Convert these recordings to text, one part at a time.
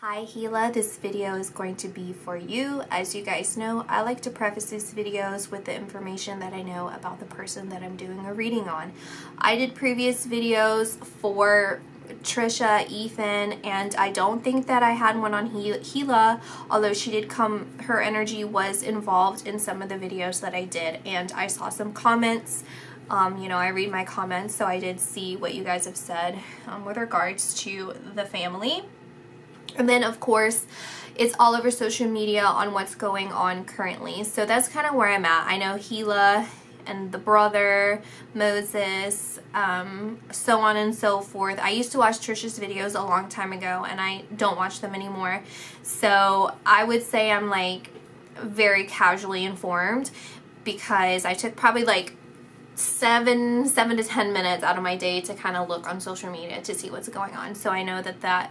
Hi Hila, this video is going to be for you. As you guys know, I like to preface these videos with the information that I know about the person that I'm doing a reading on. I did previous videos for Trisha, Ethan, and I don't think that I had one on Hila, although she did come, her energy was involved in some of the videos that I did, and I saw some comments. I read my comments, so I did see what you guys have said with regards to the family. And then, of course, it's all over social media on what's going on currently. So that's kind of where I'm at. I know Hila and the brother, Moses, so on and so forth. I used to watch Trisha's videos a long time ago, and I don't watch them anymore. So I would say I'm like very casually informed because I took probably like 7 to 10 minutes out of my day to kind of look on social media to see what's going on. So I know that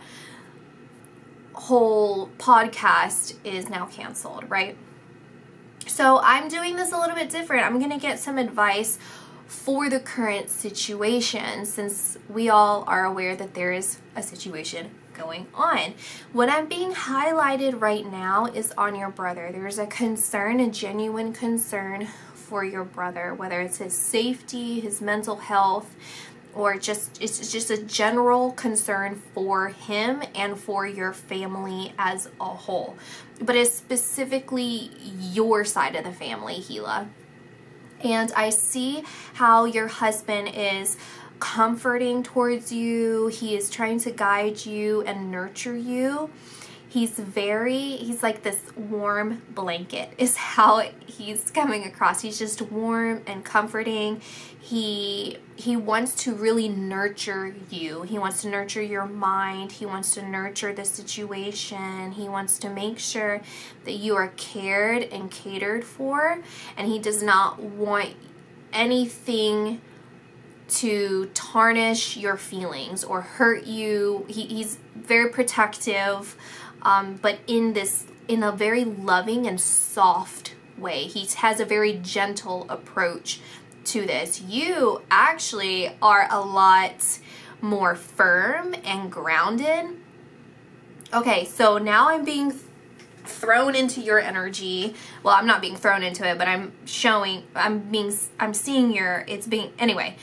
whole podcast is now canceled, right? So I'm doing this a little bit different. I'm going to get some advice for the current situation since we all are aware that there is a situation going on. What I'm being highlighted right now is on your brother. There's a concern, a genuine concern for your brother, whether it's his safety, his mental health, or it's just a general concern for him and for your family as a whole. But it's specifically your side of the family, Hila. And I see how your husband is comforting towards you. He is trying to guide you and nurture you. He's like this warm blanket is how he's coming across. He's just warm and comforting. He wants to really nurture you. He wants to nurture your mind. He wants to nurture the situation. He wants to make sure that you are cared and catered for. And he does not want anything to tarnish your feelings or hurt you. He's very protective. But in a very loving and soft way. He has a very gentle approach to this. You actually are a lot more firm and grounded. Okay, so now I'm being thrown into your energy. Well, I'm not being thrown into it, but I'm seeing anyway,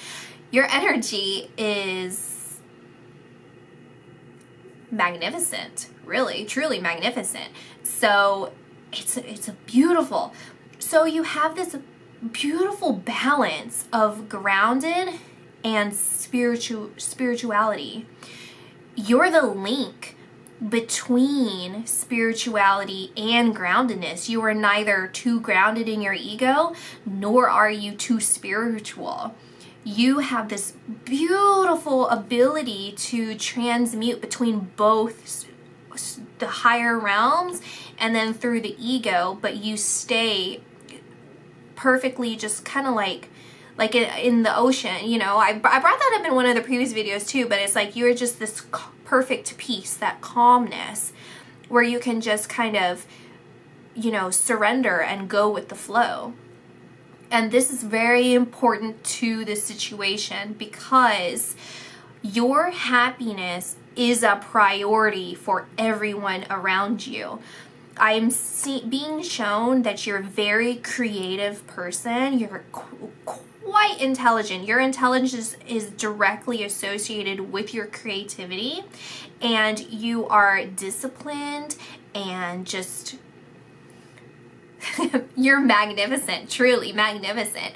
your energy is magnificent. Really, truly magnificent. So it's a beautiful. So you have this beautiful balance of grounded and spirituality. You're the link between spirituality and groundedness. You are neither too grounded in your ego, nor are you too spiritual. You have this beautiful ability to transmute between both the higher realms and then through the ego, but you stay perfectly just kind of like in the ocean. I brought that up in one of the previous videos too, but it's like you're just this perfect peace, that calmness where you can just kind of surrender and go with the flow. And this is very important to the situation because your happiness is a priority for everyone around you. I'm being shown that you're a very creative person. You're quite intelligent. Your intelligence is directly associated with your creativity, and you are disciplined and just you're magnificent, truly magnificent.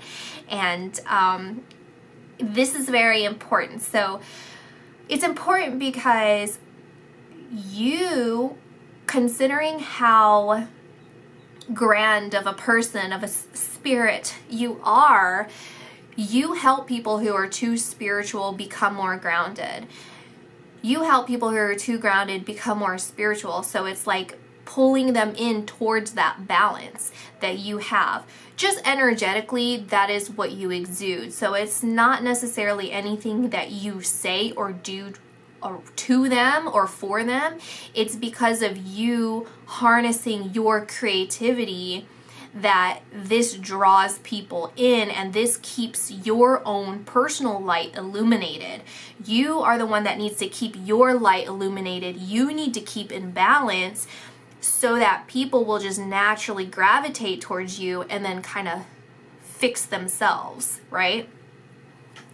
And this is very important. So it's important because you, considering how grand of a person, of a spirit you are, you help people who are too spiritual become more grounded. You help people who are too grounded become more spiritual. So it's like pulling them in towards that balance that you have. Just energetically, that is what you exude. So it's not necessarily anything that you say or do to them or for them. It's because of you harnessing your creativity that this draws people in, and this keeps your own personal light illuminated. You are the one that needs to keep your light illuminated. You need to keep in balance so that people will just naturally gravitate towards you and then kind of fix themselves, right?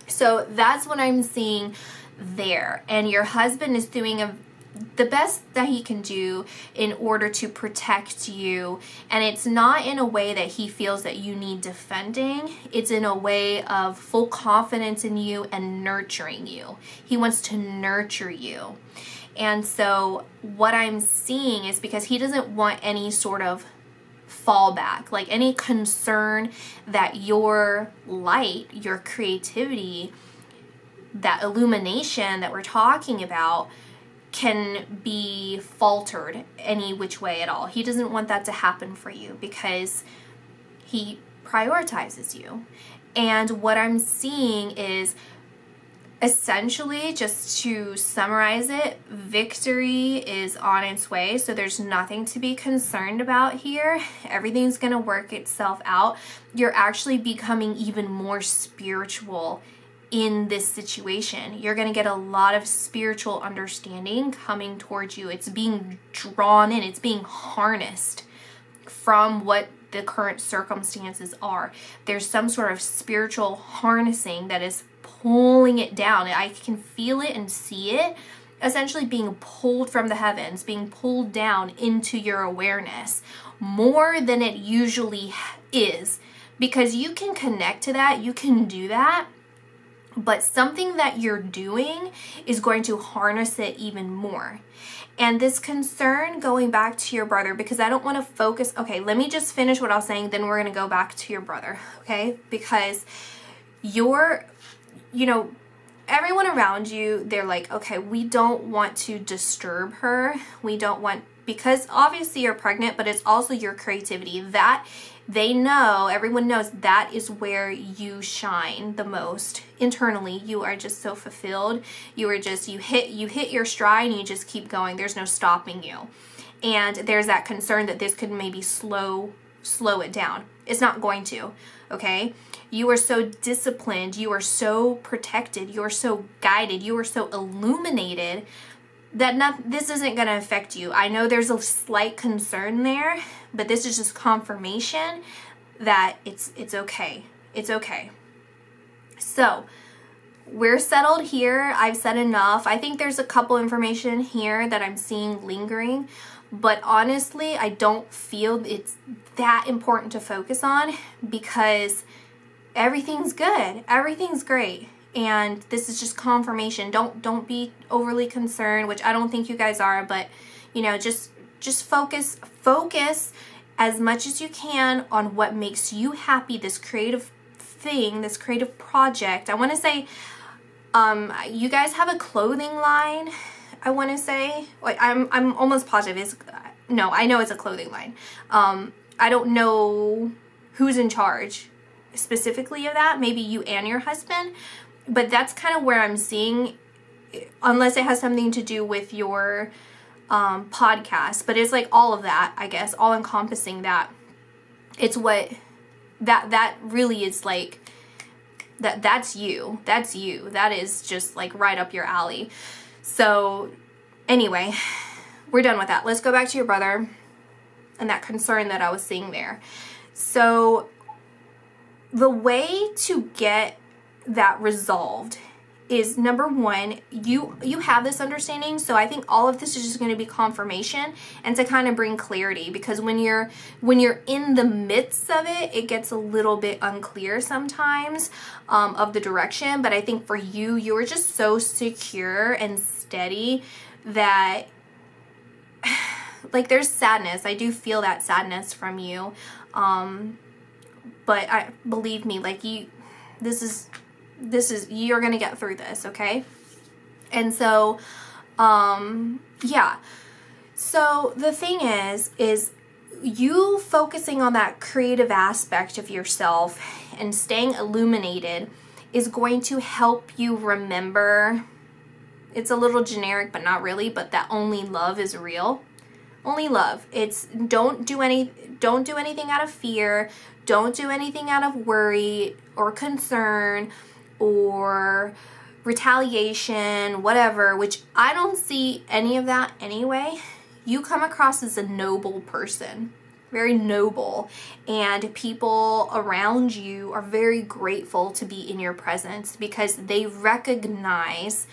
So that's what I'm seeing there. And your husband is doing the best that he can do in order to protect you. And it's not in a way that he feels that you need defending. It's in a way of full confidence in you and nurturing you. He wants to nurture you. And so what I'm seeing is because he doesn't want any sort of fallback, like any concern that your light, your creativity, that illumination that we're talking about can be faltered any which way at all. He doesn't want that to happen for you because he prioritizes you. And what I'm seeing is, essentially, just to summarize it, victory is on its way. So there's nothing to be concerned about here. Everything's going to work itself out. You're actually becoming even more spiritual in this situation. You're going to get a lot of spiritual understanding coming towards you. It's being drawn in. It's being harnessed from what the current circumstances are. There's some sort of spiritual harnessing that is pulling it down. I can feel it and see it essentially being pulled from the heavens, being pulled down into your awareness more than it usually is, because you can connect to that, you can do that, but something that you're doing is going to harness it even more. And this concern, going back to your brother, because I don't want to focus, okay, let me just finish what I was saying, then we're going to go back to your brother, okay? Because everyone around you, they're like, okay, we don't want to disturb her. We don't want, because obviously you're pregnant, but it's also your creativity that they know, everyone knows that is where you shine the most. Internally, you are just so fulfilled. You hit your stride and you just keep going. There's no stopping you. And there's that concern that this could maybe slow it down. It's not going to, okay? You are so disciplined, you are so protected, you are so guided, you are so illuminated that this isn't going to affect you. I know there's a slight concern there, but this is just confirmation that it's okay. It's okay. So we're settled here. I've said enough. I think there's a couple information here that I'm seeing lingering, but honestly, I don't feel it's that important to focus on because everything's good. Everything's great. And this is just confirmation. Don't be overly concerned, which I don't think you guys are, but just focus as much as you can on what makes you happy, this creative thing, this creative project. I want to say you guys have a clothing line, I want to say. I'm almost positive I know it's a clothing line. I don't know who's in charge specifically of that, maybe you and your husband, but that's kind of where I'm seeing, unless it has something to do with your podcast, but it's like all of that, I guess, all encompassing that. It's what that really is like, that's you, that is just like right up your alley. So anyway, we're done with that. Let's go back to your brother and that concern that I was seeing there. So the way to get that resolved is, number one, you have this understanding. So I think all of this is just going to be confirmation and to kind of bring clarity, because when you're in the midst of it, it gets a little bit unclear sometimes of the direction. But I think for you're just so secure and steady that like there's sadness. I do feel that sadness from you. But believe me, like this is, you're going to get through this, okay? And so, yeah. So the thing is you focusing on that creative aspect of yourself and staying illuminated is going to help you remember, it's a little generic, but not really, but that only love is real. Only love. It's don't do anything out of fear. Don't do anything out of worry or concern or retaliation, whatever, which I don't see any of that anyway. You come across as a noble person, very noble, and people around you are very grateful to be in your presence because they recognize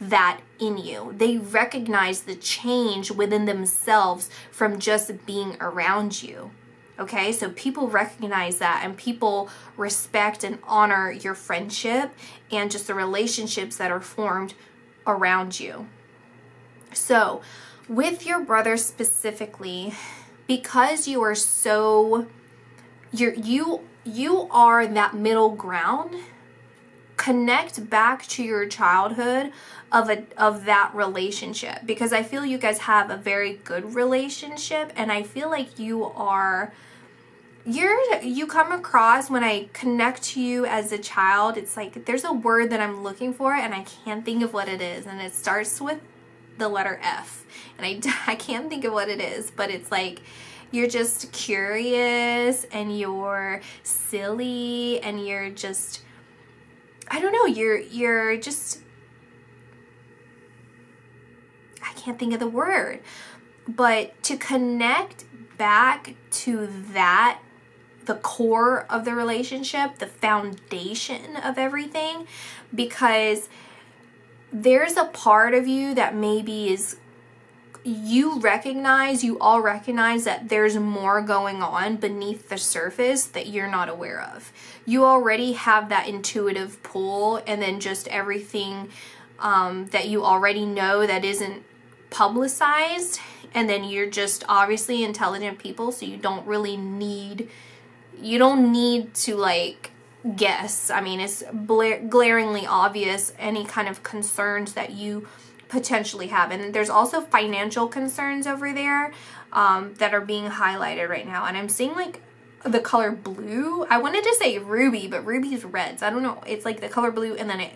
that in you. They recognize the change within themselves from just being around you. Okay, so people recognize that, and people respect and honor your friendship and just the relationships that are formed around you. So with your brother specifically, because you are so, you are that middle ground, connect back to your childhood of that relationship, because I feel you guys have a very good relationship, and I feel like you come across, when I connect to you as a child, it's like there's a word that I'm looking for and I can't think of what it is, and it starts with the letter F, and I can't think of what it is, but it's like you're just curious and you're silly and you're just, I don't know, you're just, I can't think of the word, but to connect back to that, the core of the relationship, the foundation of everything, because there's a part of you that maybe is, you all recognize that there's more going on beneath the surface that you're not aware of. You already have that intuitive pull, and then just everything that you already know that isn't publicized, and then you're just obviously intelligent people, so you don't need to like guess. I mean, it's glaringly obvious any kind of concerns that you potentially have. And there's also financial concerns over there that are being highlighted right now, and I'm seeing like the color blue. I wanted to say ruby, but ruby's reds. I don't know, it's like the color blue, and then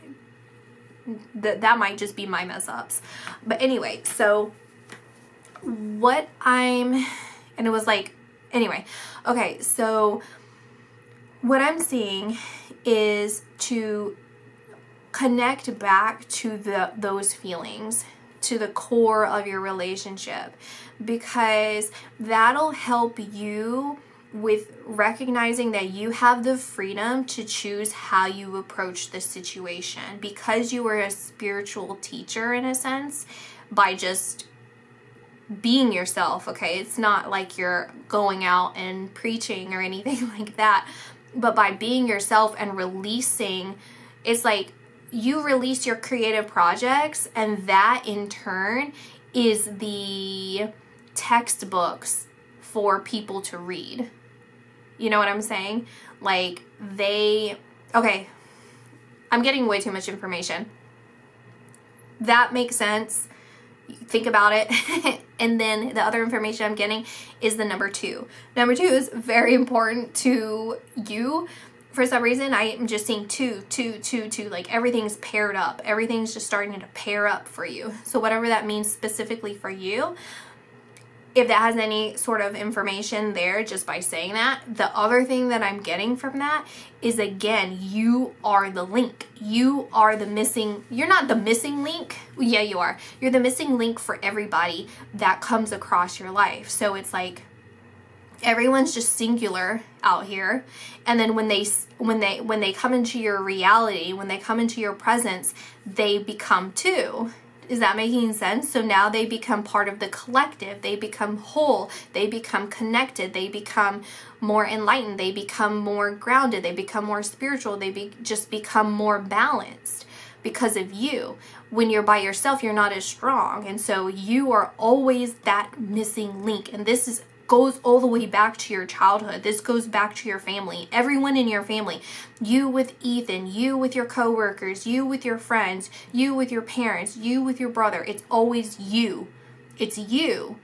that might just be my mess ups. But anyway, so okay, so what I'm seeing is to connect back to those feelings, to the core of your relationship, because that'll help you with recognizing that you have the freedom to choose how you approach the situation, because you were a spiritual teacher in a sense by just being yourself. Okay, it's not like you're going out and preaching or anything like that, but by being yourself and releasing, it's like you release your creative projects, and that in turn is the textbooks for people to read. You know what I'm saying? Like okay, I'm getting way too much information. That makes sense. Think about it. And then the other information I'm getting is the number 2. Number 2 is very important to you. For some reason, I am just seeing 2, like everything's paired up. Everything's just starting to pair up for you. So whatever that means specifically for you, if that has any sort of information there just by saying that. The other thing that I'm getting from that is, again, you are the link. You are the missing, you're not the missing link. Yeah, you are. You're the missing link for everybody that comes across your life. So it's like everyone's just singular out here, and then when they come into your reality, when they come into your presence, they become 2. Is that making sense? So now they become part of the collective. They become whole. They become connected. They become more enlightened. They become more grounded. They become more spiritual. They just become more balanced because of you. When you're by yourself, you're not as strong. And so you are always that missing link. And this goes all the way back to your childhood. This goes back to your family, everyone in your family, you with Ethan, you with your coworkers, you with your friends, you with your parents, you with your brother. It's always you. It's you.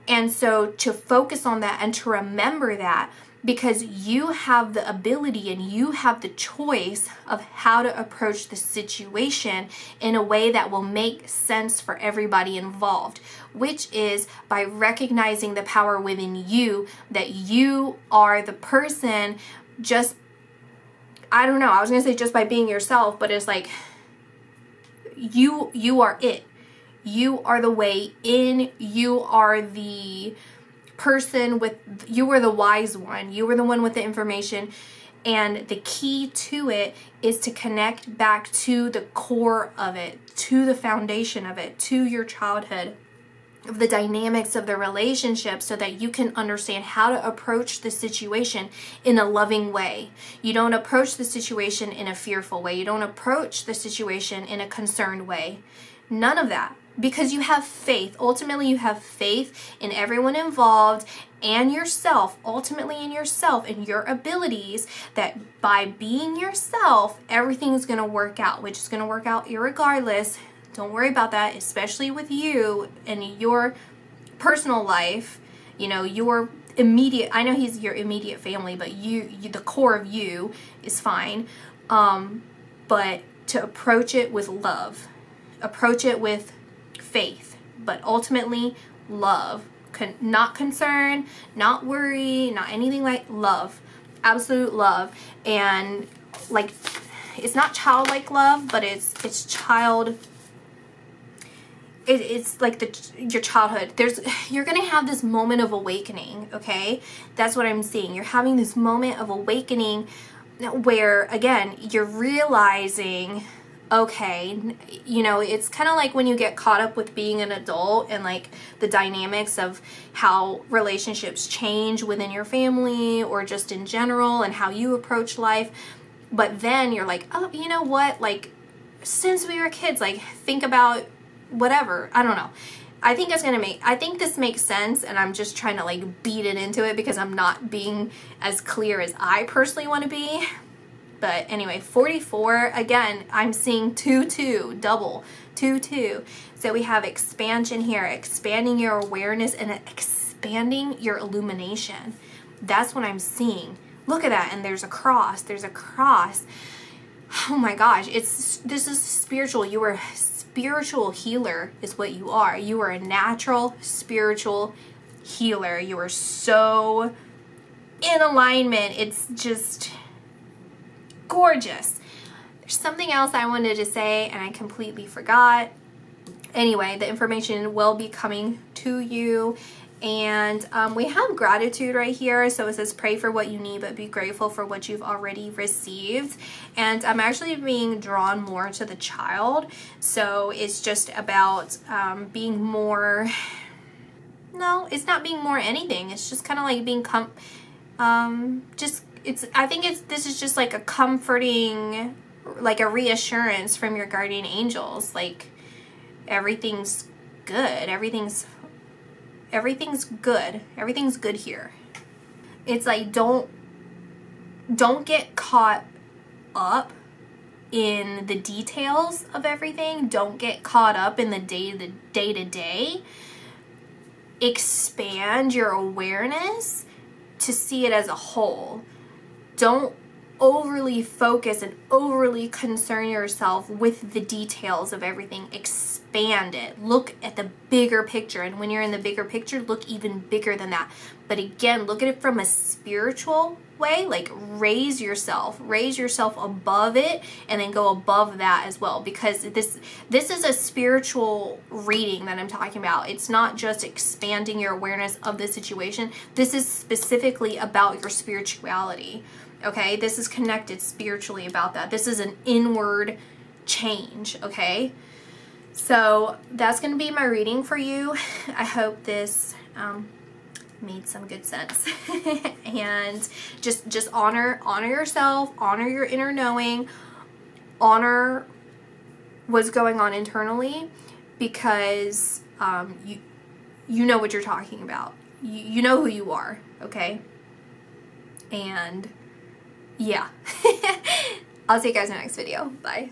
And so to focus on that and to remember that, because you have the ability and you have the choice of how to approach the situation in a way that will make sense for everybody involved, which is by recognizing the power within you, that you are the person. Just, I don't know, I was gonna say just by being yourself, but it's like you are it. You are the way in. You are the person you are the wise one. You are the one with the information. And the key to it is to connect back to the core of it, to the foundation of it, to your childhood, of the dynamics of the relationship, so that you can understand how to approach the situation in a loving way. You don't approach the situation in a fearful way. You don't approach the situation in a concerned way. None of that. Because you have faith. Ultimately, you have faith in everyone involved and yourself, ultimately in yourself and your abilities, that by being yourself, everything's going to work out, which is going to work out irregardless. Don't worry about that, especially with you and your personal life. You know, your immediate, I know he's your immediate family, but you the core of you is fine. But to approach it with love, approach it with faith, but ultimately love. Not concern, not worry, not anything, like love, absolute love. And like, it's not childlike love, but it's like your childhood. You're gonna have this moment of awakening, okay? That's what I'm seeing. You're having this moment of awakening where, again, you're realizing, okay, you know, it's kind of like when you get caught up with being an adult and like the dynamics of how relationships change within your family or just in general and how you approach life. But then you're like, oh, you know what? Like, since we were kids, like, think about whatever. I don't know. I think this makes sense, and I'm just trying to like beat it into it because I'm not being as clear as I personally want to be. But anyway, 44, again, I'm seeing 2-2, double, 2-2. So we have expansion here, expanding your awareness and expanding your illumination. That's what I'm seeing. Look at that, and there's a cross. Oh my gosh, this is spiritual. You are a spiritual healer is what you are. You are a natural spiritual healer. You are so in alignment. It's just gorgeous. There's something else I wanted to say and I completely forgot. Anyway, the information will be coming to you. And we have gratitude right here. So it says, pray for what you need, but be grateful for what you've already received. And I'm actually being drawn more to the child. So it's just about being more, no, it's not being more anything. It's just kind of like being, this is just like a comforting, like a reassurance from your guardian angels. Like, everything's good. Everything's good. Everything's good here. It's like, don't get caught up in the details of everything. Don't get caught up in the day-to-day. Expand your awareness to see it as a whole. Don't overly focus and overly concern yourself with the details of everything. Expand it. Look at the bigger picture. And when you're in the bigger picture, look even bigger than that. But again, look at it from a spiritual way. Like, raise yourself above it, and then go above that as well. Because this is a spiritual reading that I'm talking about. It's not just expanding your awareness of the situation. This is specifically about your spirituality. Okay, this is connected spiritually about that. This is an inward change, okay? So that's going to be my reading for you. I hope this made some good sense. And just honor yourself, honor your inner knowing, honor what's going on internally, because you know what you're talking about. You know who you are, okay? And yeah. I'll see you guys in the next video. Bye.